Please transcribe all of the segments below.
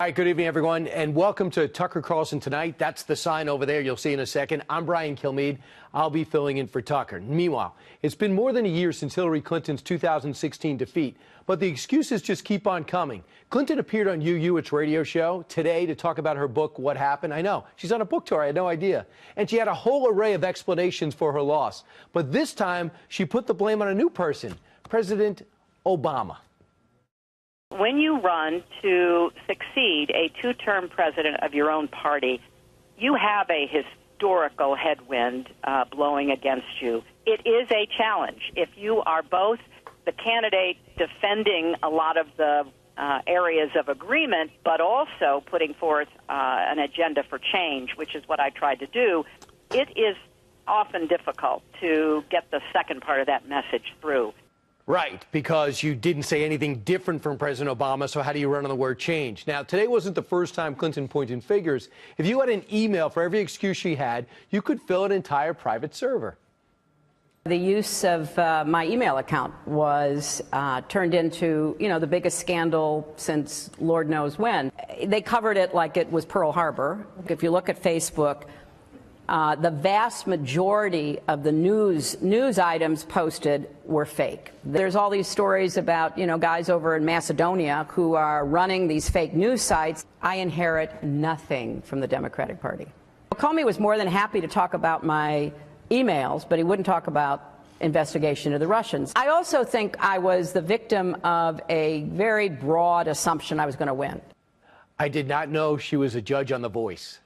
right, good evening, everyone, and welcome to Tucker Carlson Tonight. That's the sign over there. You'll see in a second. I'm Brian Kilmeade. I'll be filling in for Tucker. Meanwhile, it's been more than a year since Hillary Clinton's 2016 defeat, but the excuses just keep on coming. Clinton appeared on its radio show today to talk about her book, What Happened. I know. She's on a book tour. I had no idea. And she had a whole array of explanations for her loss. But this time, she put the blame on a new person, President Obama. When you run to succeed a two-term president of your own party, you have a historical headwind blowing against you. It is a challenge. If you are both the candidate defending a lot of the areas of agreement, but also putting forth an agenda for change, which is what I tried to do, it is often difficult to get the second part of that message through. Right, because you didn't say anything different from President Obama, so how do you run on the word change? Now, today wasn't the first time Clinton pointed fingers. If you had an email for every excuse she had, you could fill an entire private server. The use of my email account was turned into, the biggest scandal since Lord knows when. They covered it like it was Pearl Harbor. If you look at Facebook, the vast majority of the news items posted were fake. There's all these stories about, guys over in Macedonia who are running these fake news sites. I inherit nothing from the Democratic Party. Comey was more than happy to talk about my emails, but he wouldn't talk about investigation of the Russians. I also think I was the victim of a very broad assumption I was going to win. I did not know she was a judge on The Voice.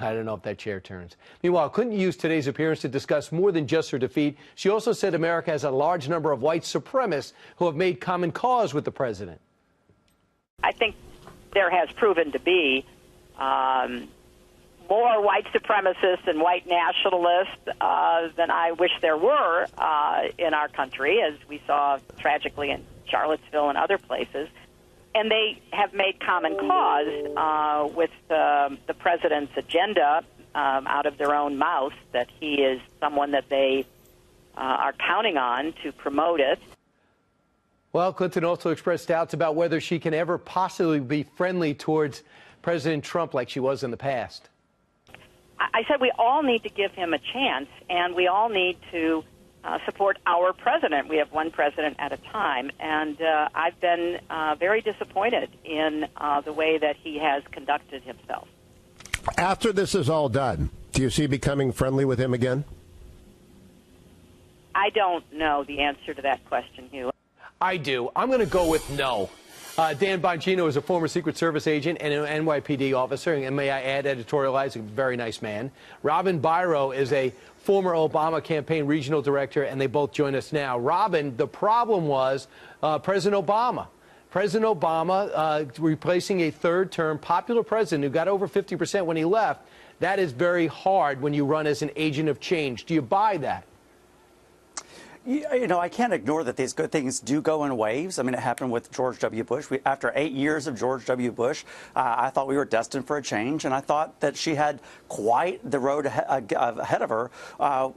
I don't know if that chair turns. Meanwhile, Clinton used today's appearance to discuss more than just her defeat. She also said America has a large number of white supremacists who have made common cause with the president. I think there has proven to be more white supremacists and white nationalists than I wish there were in our country, as we saw tragically in Charlottesville and other places. And they have made common cause with the president's agenda out of their own mouth, that he is someone that they are counting on to promote it. Well, Clinton also expressed doubts about whether she can ever possibly be friendly towards President Trump like she was in the past. I said we all need to give him a chance, and we all need to support our president. We have one president at a time, and I've been very disappointed in the way that he has conducted himself. After this is all done, do you see becoming friendly with him again? I don't know the answer to that question, Hugh. I do. I'm going to go with no. Dan Bongino is a former Secret Service agent and an NYPD officer, and may I add, editorialized, a very nice man. Robin Biro is a former Obama campaign regional director, and they both join us now. Robin, the problem was President Obama. President Obama replacing a third-term popular president who got over 50% when he left. That is very hard when you run as an agent of change. Do you buy that? I can't ignore that these good things do go in waves. I mean, it happened with George W. Bush. After 8 years of George W. Bush, I thought we were destined for a change, and I thought that she had quite the road ahead of her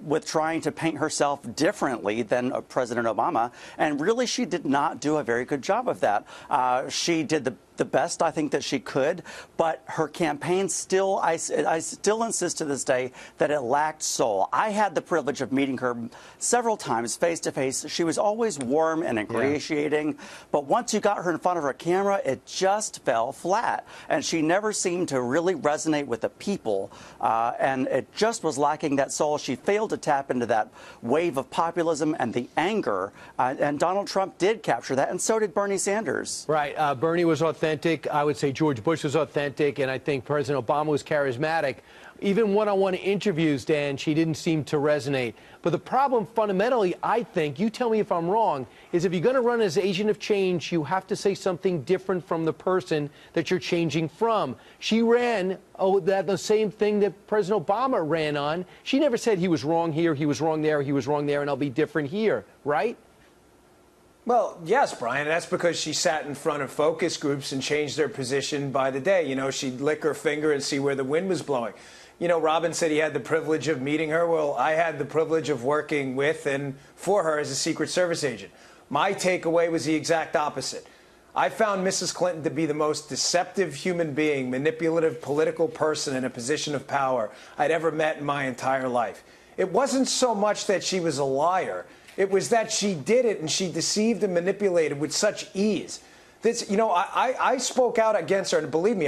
with trying to paint herself differently than President Obama, and really she did not do a very good job of that. She did the best I think that she could, but her campaign still, I still insist to this day that it lacked soul. I had the privilege of meeting her several times face to face. She was always warm and ingratiating, but once you got her in front of her camera, it just fell flat, and she never seemed to really resonate with the people, and it just was lacking that soul. She failed to tap into that wave of populism and the anger, and Donald Trump did capture that, and so did Bernie Sanders. Right. Bernie was authentic. I would say George Bush was authentic, and I think President Obama was charismatic. Even one-on-one interviews, Dan, she didn't seem to resonate. But the problem fundamentally, I think, you tell me if I'm wrong, is if you're going to run as agent of change, you have to say something different from the person that you're changing from. She ran the same thing that President Obama ran on. She never said he was wrong here, he was wrong there, he was wrong there, and I'll be different here, right? Well, yes, Brian. That's because she sat in front of focus groups and changed their position by the day. She'd lick her finger and see where the wind was blowing. Robin said he had the privilege of meeting her. Well, I had the privilege of working with and for her as a Secret Service agent. My takeaway was the exact opposite. I found Mrs. Clinton to be the most deceptive human being, manipulative political person in a position of power I'd ever met in my entire life. It wasn't so much that she was a liar. It was that she did it and she deceived and manipulated with such ease. This, I spoke out against her, and believe me,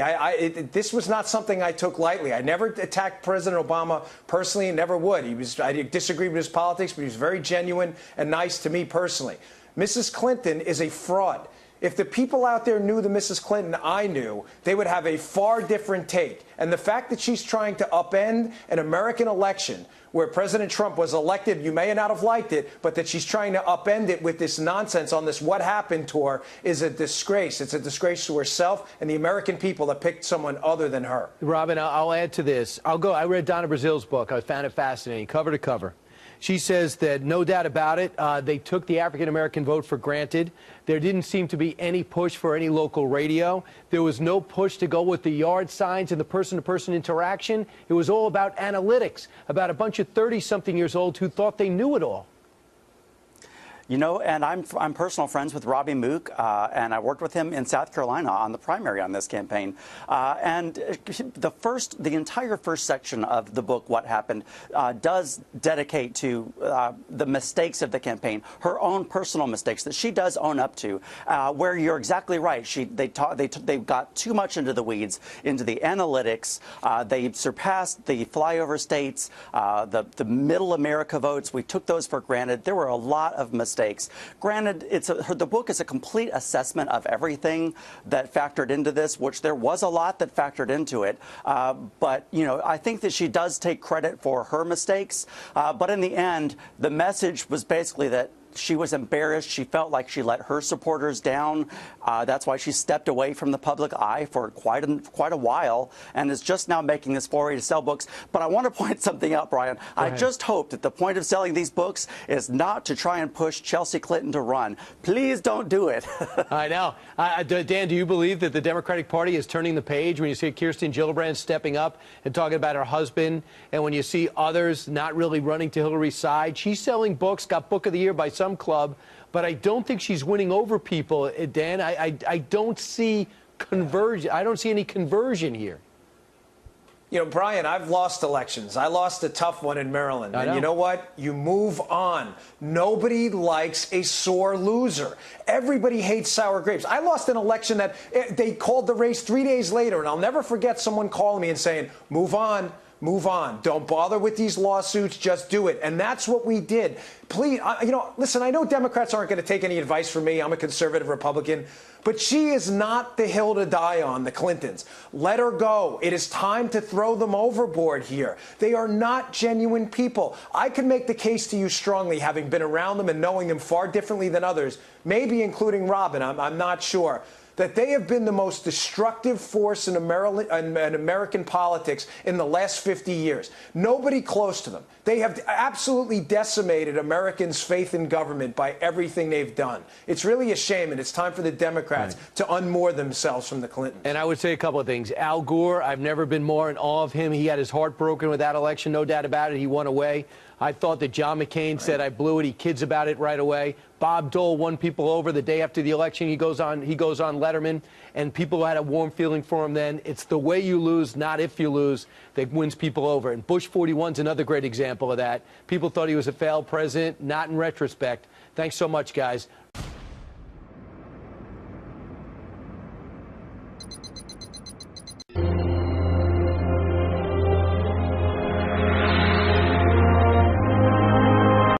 this was not something I took lightly. I never attacked President Obama personally, and never would. I disagreed with his politics, but he was very genuine and nice to me personally. Mrs. Clinton is a fraud. If the people out there knew the Mrs. Clinton I knew, they would have a far different take. And the fact that she's trying to upend an American election where President Trump was elected, you may not have liked it, but that she's trying to upend it with this nonsense on this What Happened tour is a disgrace. It's a disgrace to herself and the American people that picked someone other than her. Robin, I'll add to this. I read Donna Brazil's book. I found it fascinating, cover to cover. She says that, no doubt about it, they took the African-American vote for granted. There didn't seem to be any push for any local radio. There was no push to go with the yard signs and the person-to-person interaction. It was all about analytics, about a bunch of 30-something-years-olds who thought they knew it all. And I'm personal friends with Robbie Mook, and I worked with him in South Carolina on the primary on this campaign. And the entire first section of the book, What Happened, does dedicate to the mistakes of the campaign, her own personal mistakes that she does own up to. Where you're exactly right, they got too much into the weeds, into the analytics. They surpassed the flyover states, the Middle America votes. We took those for granted. There were a lot of mistakes. Granted, the book is a complete assessment of everything that factored into this, which there was a lot that factored into it. But, I think that she does take credit for her mistakes. But in the end, the message was basically that she was embarrassed. She felt like she let her supporters down. That's why she stepped away from the public eye for quite a while and is just now making this foray to sell books. But I want to point something out, Brian. I just hope that the point of selling these books is not to try and push Chelsea Clinton to run. Please don't do it. I know. Dan, do you believe that the Democratic Party is turning the page when you see Kirsten Gillibrand stepping up and talking about her husband, and when you see others not really running to Hillary's side? She's selling books, got Book of the Year by some club, but I don't think she's winning over people, Dan. I don't see conversion. I don't see any conversion here. Brian, I've lost elections. I lost a tough one in Maryland. And you know what? You move on. Nobody likes a sore loser. Everybody hates sour grapes. I lost an election that they called the race 3 days later, and I'll never forget someone calling me and saying, move on. Move on. Don't bother with these lawsuits. Just do it. And that's what we did. Please, listen, I know Democrats aren't going to take any advice from me. I'm a conservative Republican. But she is not the hill to die on, the Clintons. Let her go. It is time to throw them overboard here. They are not genuine people. I can make the case to you strongly, having been around them and knowing them far differently than others, maybe including Robin. I'm not sure. That they have been the most destructive force in American politics in the last 50 years. Nobody close to them. They have absolutely decimated Americans' faith in government by everything they've done. It's really a shame, and it's time for the Democrats to unmoor themselves from the Clintons. And I would say a couple of things. Al Gore, I've never been more in awe of him. He had his heart broken with that election, no doubt about it. He won away. I thought that John McCain said I blew it. He kids about it right away. Bob Dole won people over the day after the election. He goes on Letterman, and people had a warm feeling for him then. It's the way you lose, not if you lose, that wins people over. And Bush 41's another great example of that. People thought he was a failed president, not in retrospect. Thanks so much, guys.